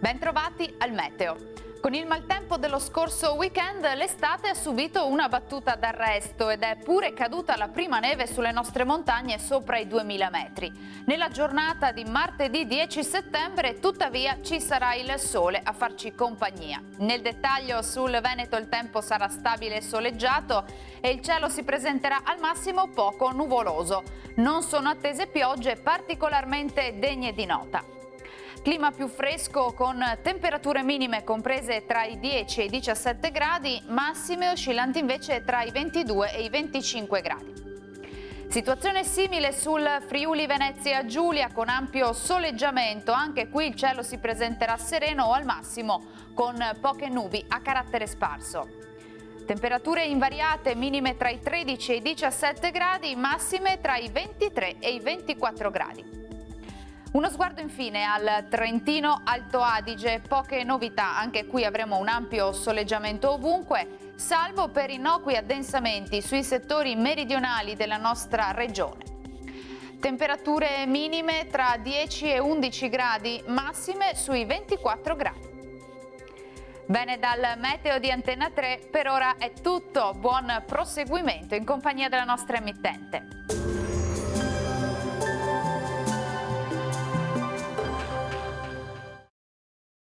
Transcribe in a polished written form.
Bentrovati al meteo. Con il maltempo dello scorso weekend l'estate ha subito una battuta d'arresto ed è pure caduta la prima neve sulle nostre montagne sopra i 2000 metri. Nella giornata di martedì 10 settembre tuttavia ci sarà il sole a farci compagnia. Nel dettaglio sul Veneto il tempo sarà stabile e soleggiato e il cielo si presenterà al massimo poco nuvoloso. Non sono attese piogge particolarmente degne di nota. Clima più fresco con temperature minime comprese tra i 10 e i 17 gradi, massime oscillanti invece tra i 22 e i 25 gradi. Situazione simile sul Friuli Venezia Giulia con ampio soleggiamento, anche qui il cielo si presenterà sereno o al massimo con poche nubi a carattere sparso. Temperature invariate, minime tra i 13 e i 17 gradi, massime tra i 23 e i 24 gradi. Uno sguardo infine al Trentino Alto Adige, poche novità, anche qui avremo un ampio soleggiamento ovunque, salvo per innocui addensamenti sui settori meridionali della nostra regione. Temperature minime tra 10 e 11 gradi, massime sui 24 gradi. Bene, dal meteo di Antenna 3 per ora è tutto, buon proseguimento in compagnia della nostra emittente.